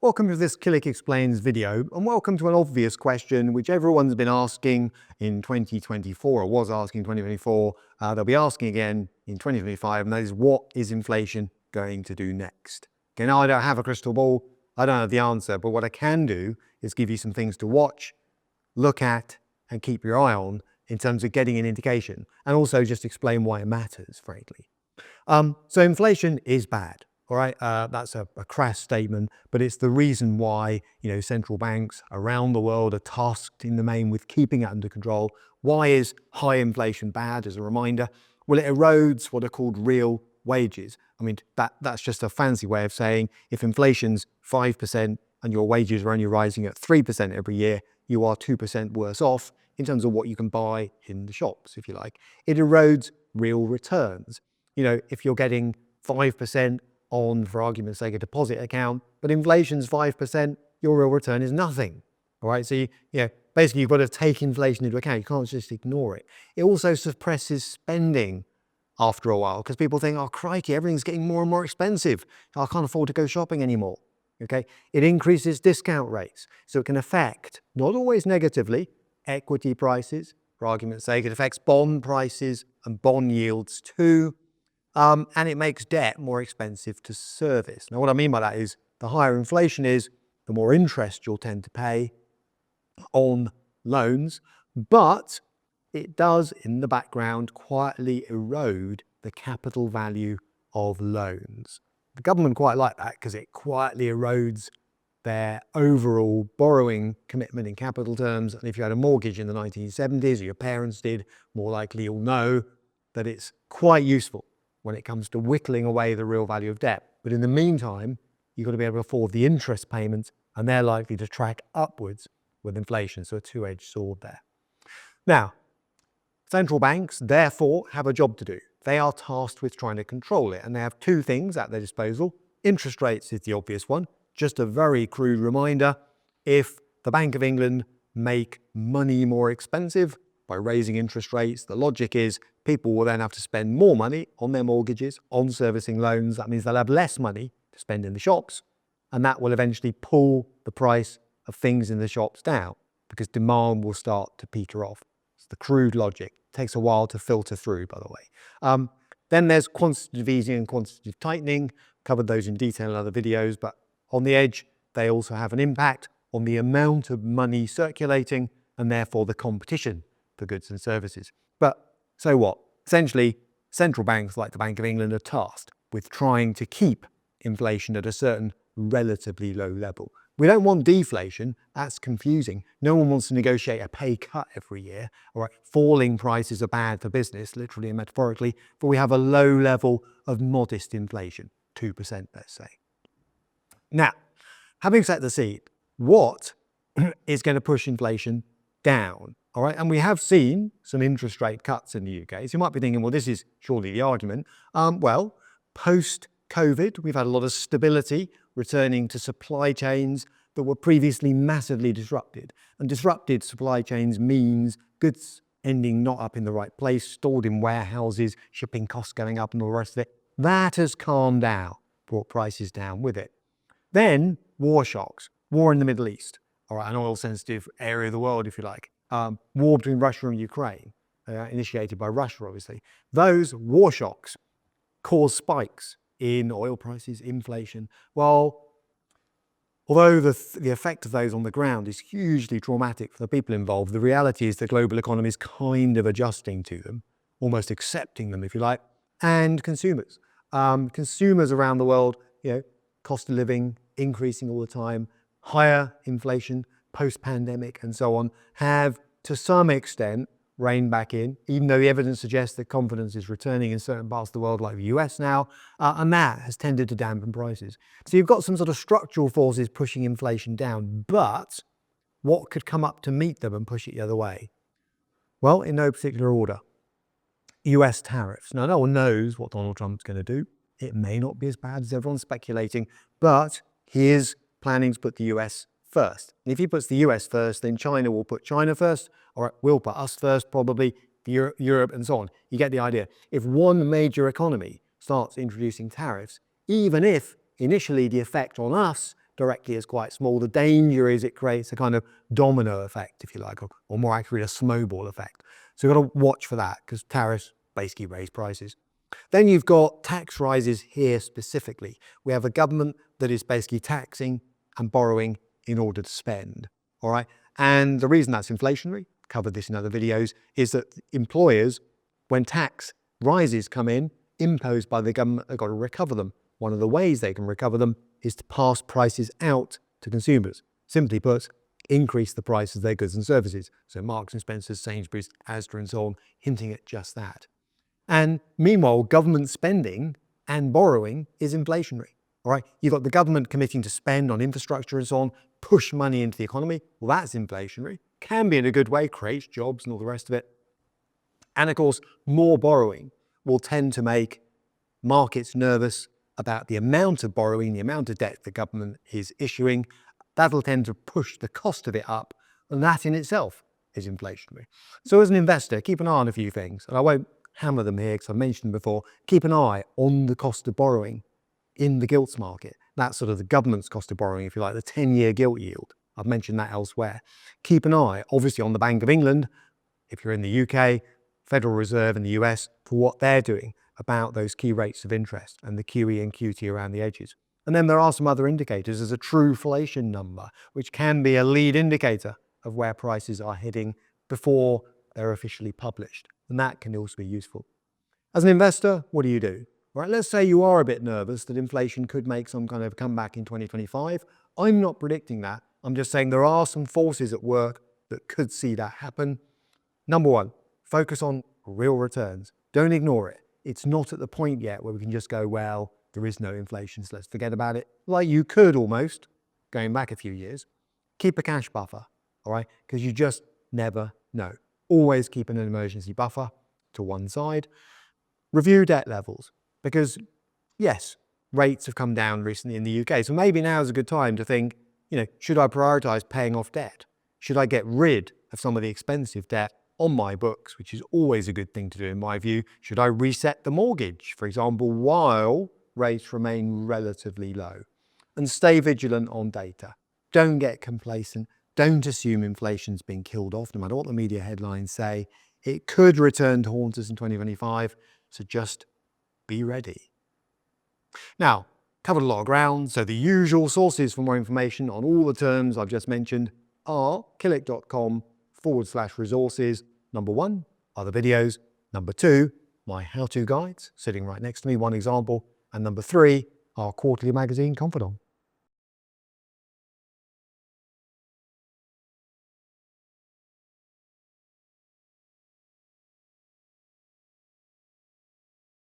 Welcome to this Killick Explains video, and welcome to an obvious question which everyone's been asking in 2024, or was asking in 2024. They'll be asking again in 2025, and that is, what is inflation going to do next? Okay, now I don't have a crystal ball, I don't have the answer, but what I can do is give you some things to watch, look at, and keep your eye on in terms of getting an indication, and also just explain why it matters, frankly. So inflation is bad. All right, that's a crass statement, but it's the reason why central banks around the world are tasked in the main with keeping it under control. Why is high inflation bad? As a reminder, well, it erodes what are called real wages. I mean, that's just a fancy way of saying if inflation's 5% and your wages are only rising at 3% every year, you are 2% worse off in terms of what you can buy in the shops, if you like. It erodes real returns. If you're getting 5% on, for argument's sake, a deposit account, but inflation's 5%, your real return is nothing. All right, so basically you've got to take inflation into account. You can't just ignore it. It also suppresses spending after a while because people think, oh crikey, everything's getting more and more expensive. I can't afford to go shopping anymore. Okay, it increases discount rates, so it can affect, not always negatively, equity prices. For argument's sake, it affects bond prices and bond yields too. And it makes debt more expensive to service. Now, what I mean by that is the higher inflation is, the more interest you'll tend to pay on loans, but it does, in the background, quietly erode the capital value of loans. The government quite like that because it quietly erodes their overall borrowing commitment in capital terms. And if you had a mortgage in the 1970s, or your parents did, more likely you'll know that it's quite useful when it comes to whittling away the real value of debt. But in the meantime, you've got to be able to afford the interest payments, and they're likely to track upwards with inflation. So a two-edged sword there. Now, central banks, therefore, have a job to do. They are tasked with trying to control it, and they have two things at their disposal. Interest rates is the obvious one. Just a very crude reminder, if the Bank of England make money more expensive by raising interest rates, the logic is people will then have to spend more money on their mortgages, on servicing loans. That means they'll have less money to spend in the shops, and that will eventually pull the price of things in the shops down because demand will start to peter off. It's the crude logic. It takes a while to filter through, by the way. Then there's quantitative easing and quantitative tightening. Covered those in detail in other videos, but on the edge, they also have an impact on the amount of money circulating and therefore the competition for goods and services. But so what? Essentially, central banks like the Bank of England are tasked with trying to keep inflation at a certain relatively low level. We don't want deflation. That's confusing. No one wants to negotiate a pay cut every year. All right, falling prices are bad for business, literally and metaphorically, but we have a low level of modest inflation, 2%, let's say. Now, having set the scene, what is going to push inflation down? All right, and we have seen some interest rate cuts in the UK. So you might be thinking, well, this is surely the argument. Well, post-COVID, we've had a lot of stability returning to supply chains that were previously massively disrupted. And disrupted supply chains means goods ending not up in the right place, stored in warehouses, shipping costs going up and all the rest of it. That has calmed down, brought prices down with it. Then war shocks, war in the Middle East, all right, an oil-sensitive area of the world, if you like. War between Russia and Ukraine, initiated by Russia, obviously. Those war shocks cause spikes in oil prices, inflation. Well, although the effect of those on the ground is hugely traumatic for the people involved, the reality is the global economy is kind of adjusting to them, almost accepting them, if you like, and consumers. Consumers around the world, cost of living increasing all the time, higher inflation, post-pandemic and so on, have to some extent reined back in, even though the evidence suggests that confidence is returning in certain parts of the world like the US now, and that has tended to dampen prices. So you've got some sort of structural forces pushing inflation down, but what could come up to meet them and push it the other way? Well, in no particular order. US tariffs. Now, no one knows what Donald Trump's going to do. It may not be as bad as everyone's speculating, but he is planning to put the US first. And if he puts the US first, then China will put China first, or will put us first, probably, Europe and so on. You get the idea. If one major economy starts introducing tariffs, even if initially the effect on us directly is quite small. The danger is it creates a kind of domino effect, if you like, or more accurately, a snowball effect. So you've got to watch for that because tariffs basically raise prices. Then you've got tax rises here specifically. We have a government that is basically taxing and borrowing in order to spend, all right? And the reason that's inflationary, covered this in other videos, is that employers, when tax rises come in, imposed by the government, they've got to recover them. One of the ways they can recover them is to pass prices out to consumers. Simply put, increase the price of their goods and services. So Marks and Spencer, Sainsbury's, Asda and so on, hinting at just that. And meanwhile, government spending and borrowing is inflationary. All right, you've got the government committing to spend on infrastructure and so on, push money into the economy. Well, that's inflationary. Can be in a good way, creates jobs and all the rest of it. And of course, more borrowing will tend to make markets nervous about the amount of borrowing, the amount of debt the government is issuing. That'll tend to push the cost of it up, and that in itself is inflationary. So as an investor, keep an eye on a few things, and I won't hammer them here because I've mentioned them before. Keep an eye on the cost of borrowing in the gilts market. That's sort of the government's cost of borrowing, if you like, the 10-year gilt yield. I've mentioned that elsewhere. Keep an eye, obviously, on the Bank of England, if you're in the UK, Federal Reserve in the US, for what they're doing about those key rates of interest and the QE and QT around the edges. And then there are some other indicators. There's a true inflation number, which can be a lead indicator of where prices are heading before they're officially published. And that can also be useful. As an investor, what do you do? All right, let's say you are a bit nervous that inflation could make some kind of comeback in 2025. I'm not predicting that. I'm just saying there are some forces at work that could see that happen. Number one, focus on real returns. Don't ignore it. It's not at the point yet where we can just go, well, there is no inflation, so let's forget about it. Like you could almost, going back a few years. Keep a cash buffer, all right? Because you just never know. Always keep an emergency buffer to one side. Review debt levels, because yes, rates have come down recently in the UK. So maybe now is a good time to think, should I prioritize paying off debt? Should I get rid of some of the expensive debt on my books, which is always a good thing to do in my view? Should I reset the mortgage, for example, while rates remain relatively low? And stay vigilant on data. Don't get complacent. Don't assume inflation's been killed off, no matter what the media headlines say. It could return to haunt us in 2025, so just be ready. Now, covered a lot of ground, so the usual sources for more information on all the terms I've just mentioned are killick.com/resources. Number one, other videos. Number two, my how-to guides, sitting right next to me, one example. And number three, our quarterly magazine, Confidant.